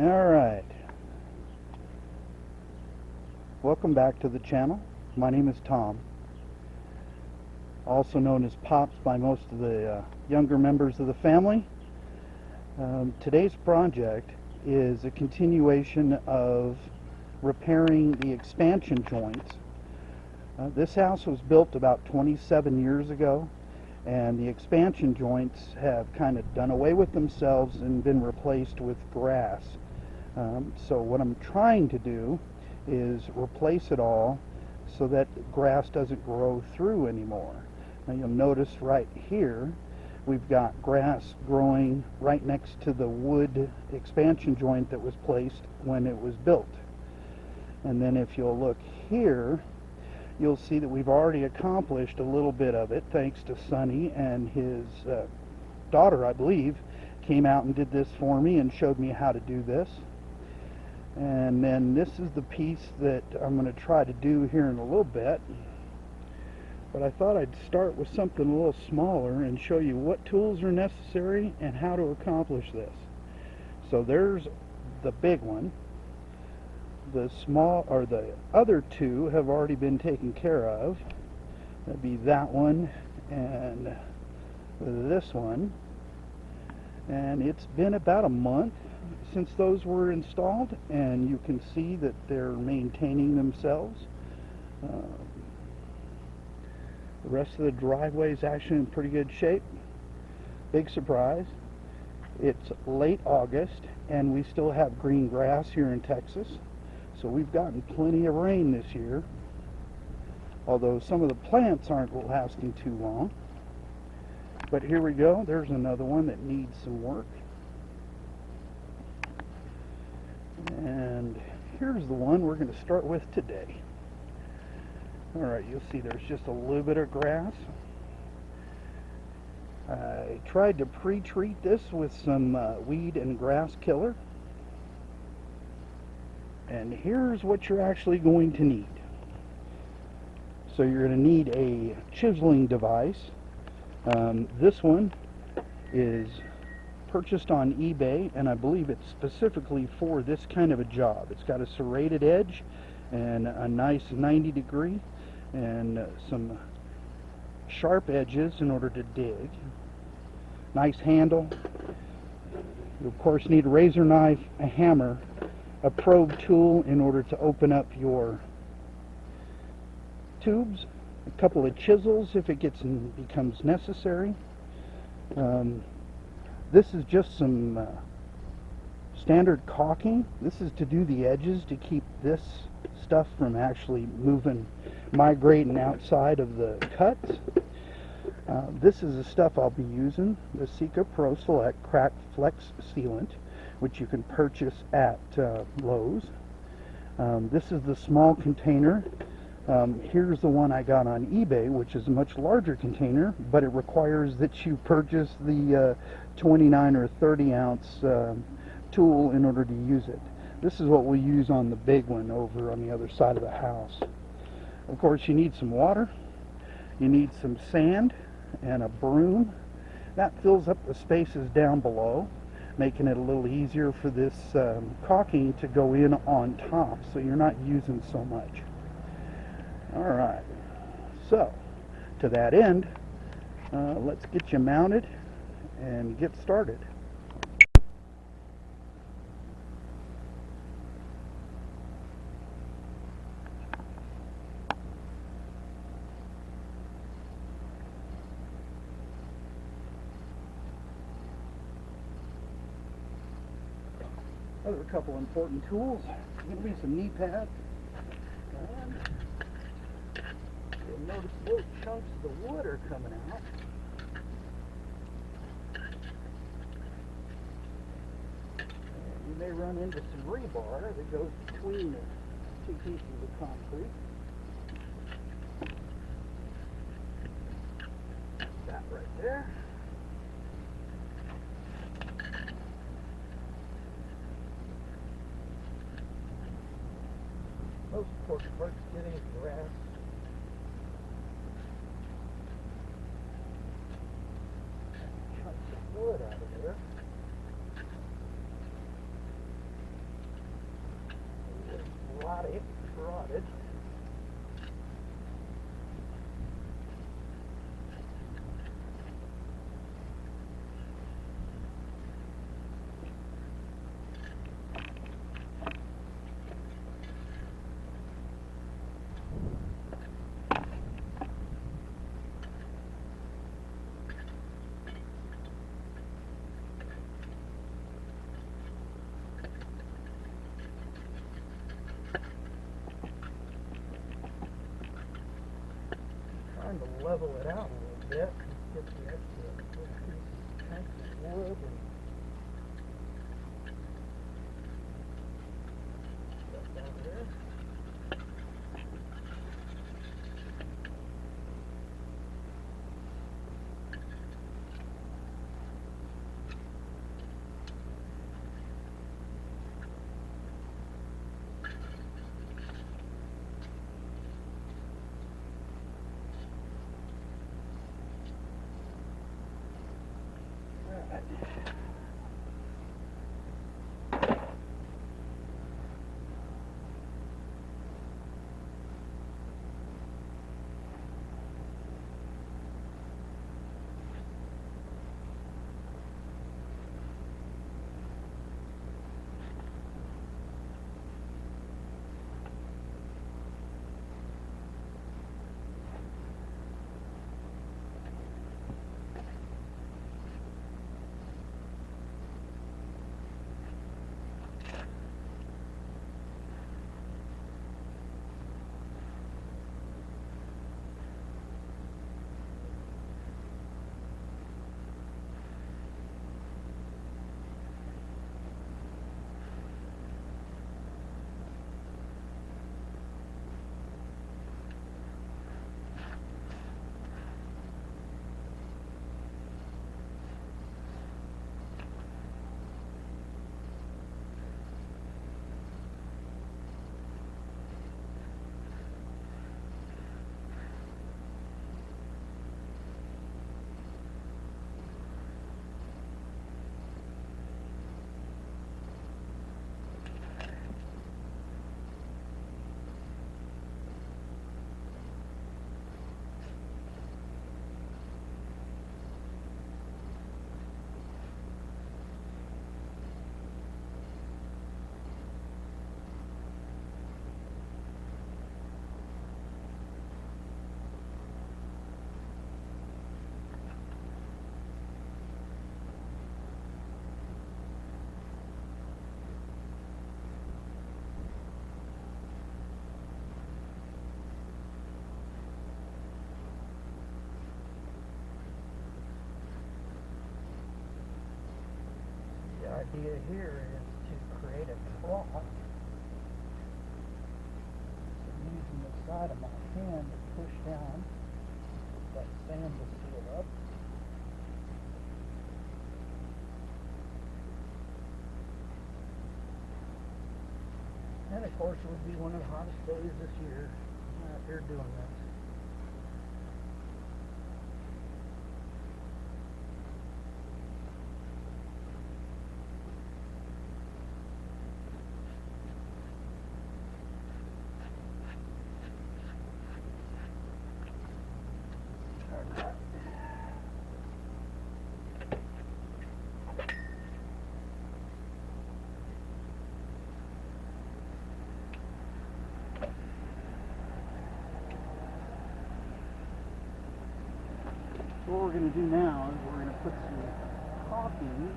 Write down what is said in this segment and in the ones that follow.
Alright, welcome back to the channel. My name is Tom, also known as Pops by most of the younger members of the family. Today's project is a continuation of repairing the expansion joints. This house was built about 27 years ago, and the expansion joints have kind of done away with themselves and been replaced with grass. So what I'm trying to do is replace it all so that grass doesn't grow through anymore. Now you'll notice right here we've got grass growing right next to the wood expansion joint that was placed when it was built. And then if you'll look here, you'll see that we've already accomplished a little bit of it thanks to Sonny, and his daughter, I believe, came out and did this for me and showed me how to do this. And then this is the piece that I'm going to try to do here in a little bit. But I thought I'd start with something a little smaller and show you what tools are necessary and how to accomplish this. So there's the big one. The other two have already been taken care of. That'd be that one and this one. And it's been about a month since those were installed, and you can see that they're maintaining themselves. The rest of the driveway is actually in pretty good shape. Big surprise, it's late August and we still have green grass here in Texas, so we've gotten plenty of rain this year, although some of the plants aren't lasting too long. But here we go, there's another one that needs some work. And here's the one we're going to start with today. Alright, you'll see there's just a little bit of grass. I tried to pre-treat this with some weed and grass killer. And here's what you're actually going to need. So you're going to need a chiseling device. This one is purchased on eBay, and I believe it's specifically for this kind of a job. It's got a serrated edge and a nice 90-degree and some sharp edges in order to dig. Nice handle. You of course need a razor knife, a hammer, a probe tool in order to open up your tubes, a couple of chisels if it becomes necessary. This is just some standard caulking. This is to do the edges to keep this stuff from actually migrating outside of the cuts. This is the stuff I'll be using, the Sika Pro Select Crack Flex Sealant, which you can purchase at Lowe's. This is the small container. Here's the one I got on eBay, which is a much larger container, but it requires that you purchase the 29 or 30 ounce tool in order to use it. This is what we use on the big one over on the other side of the house. Of course, you need some water, you need some sand and a broom. That fills up the spaces down below, making it a little easier for this caulking to go in on top, so you're not using so much. Alright, so to that end, let's get you mounted and get started. Other couple important tools, going to be some knee pads, and you'll notice little chunks of the wood are coming out. And you may run into some rebar that goes between the two pieces of concrete. That right there. Most important part's getting grass. Chunks of wood out of there. it rotted. Trying to level it out a little bit, get the extra little piece of wood and stuff down there. The idea here is to create a trough. So I'm using the side of my hand to push down that sand to seal up. And of course it would be one of the hottest days this year out here doing this. So what we're going to do now is we're going to put some caulking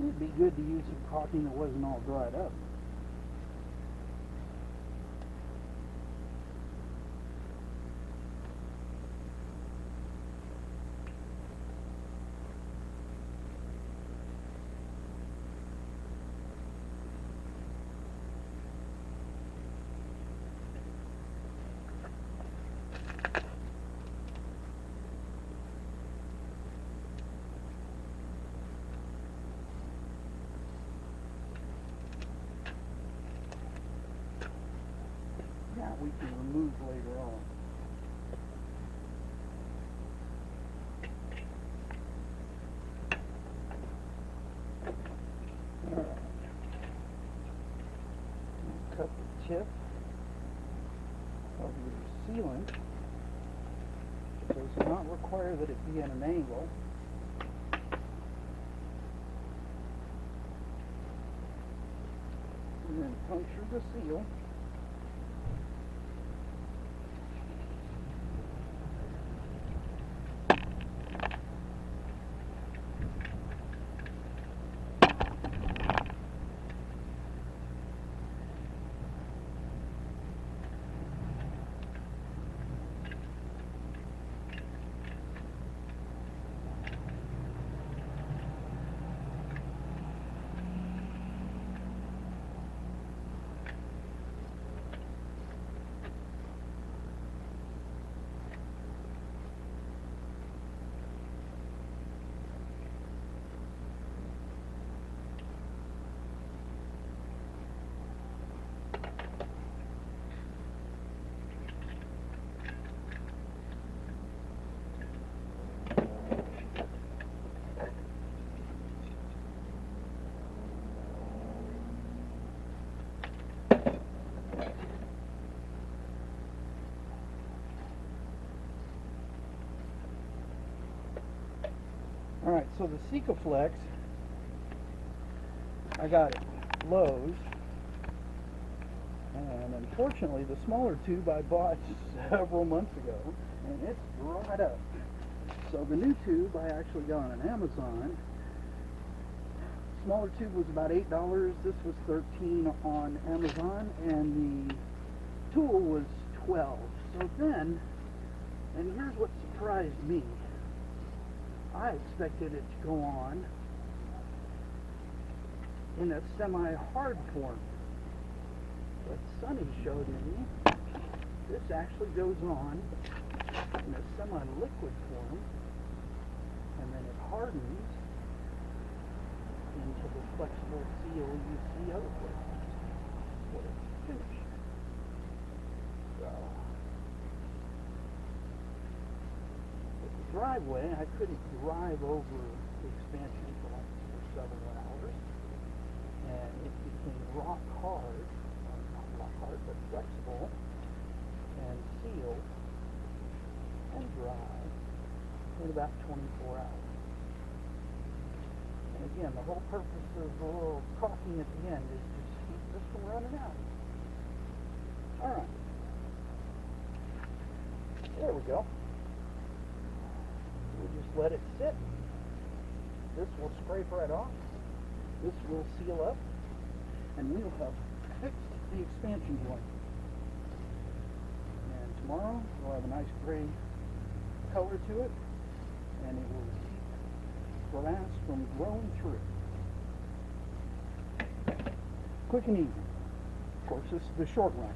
It'd be good to use some caulking that wasn't all dried up. that we can remove later on. Alright. Cut the tip of your sealant. It does not require that it be at an angle. And then puncture the seal. Alright, so the Sikaflex, I got it Lowe's, and unfortunately the smaller tube I bought several months ago, and it's dried up. So the new tube I actually got on Amazon. Smaller tube was about $8, this was $13 on Amazon, and the tool was $12. So then, and here's what surprised me, I expected it to go on in a semi-hard form, but Sonny showed me this actually goes on in a semi-liquid form, and then it hardens into the flexible seal you see other places when it's finished. So, with the driveway, I couldn't drive over the expansion for several hours, and it became rock hard, not rock hard, but flexible, and sealed, and dry in about 24 hours. And again, the whole purpose of the little caulking at the end is to keep this from running out. Alright. There we go. We'll just let it sit. This will scrape right off. This will seal up. And we'll have fixed the expansion joint. And tomorrow we'll have a nice gray color to it. And it will keep grass from growing through it. Quick and easy. Of course, this is the short run.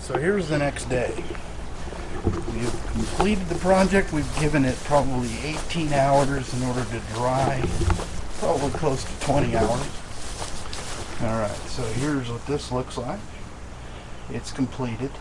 So here's the next day. We've completed the project. We've given it probably 18 hours in order to dry. Probably close to 20 hours. Alright, so here's what this looks like. It's completed.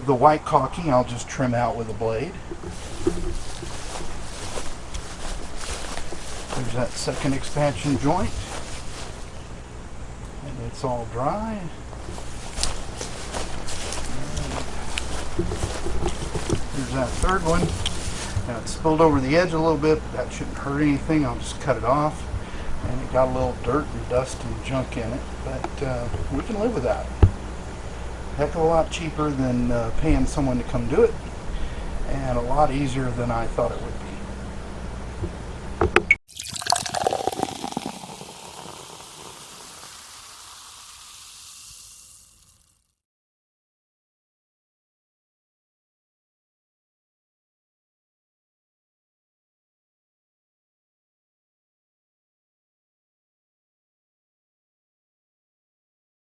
The white caulking I'll just trim out with a blade. There's that second expansion joint. And it's all dry. Here's that third one. Now it's spilled over the edge a little bit, but that shouldn't hurt anything. I'll just cut it off. And it got a little dirt and dust and junk in it, but we can live with that. Heck of a lot cheaper than paying someone to come do it, and a lot easier than I thought it would